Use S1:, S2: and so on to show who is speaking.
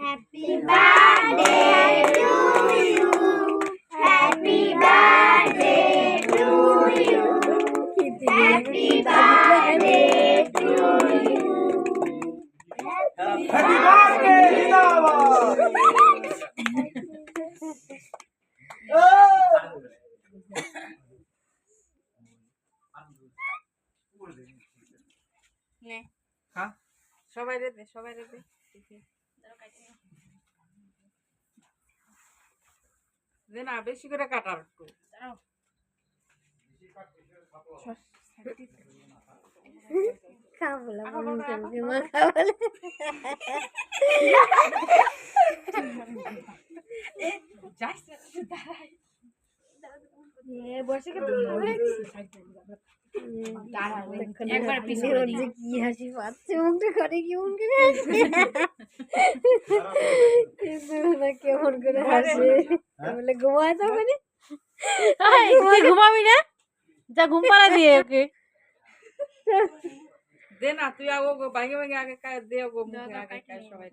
S1: Happy birthday to you. Happy birthday to you. Happy birthday to you.
S2: Happy birthday, Zindabad!
S3: হ্যাঁ সবাই রে দে সবাই রে দে দে না বেশি করে কাটার একটু
S1: খাবলা বলতে মা খাবলা বসে
S4: একবার পিছনে
S1: যে কি হাসি পাচ্ছে মুখটা করে কেমন করে হাসে বলে ঘুমায় তো মানে
S4: তুই ঘুমাবি না যা ঘুম পাড়া দিয়ে ওকে
S3: দে না তুই আগে ভাঙে ভাঙে আগে দে গো মুখে আগে সবাই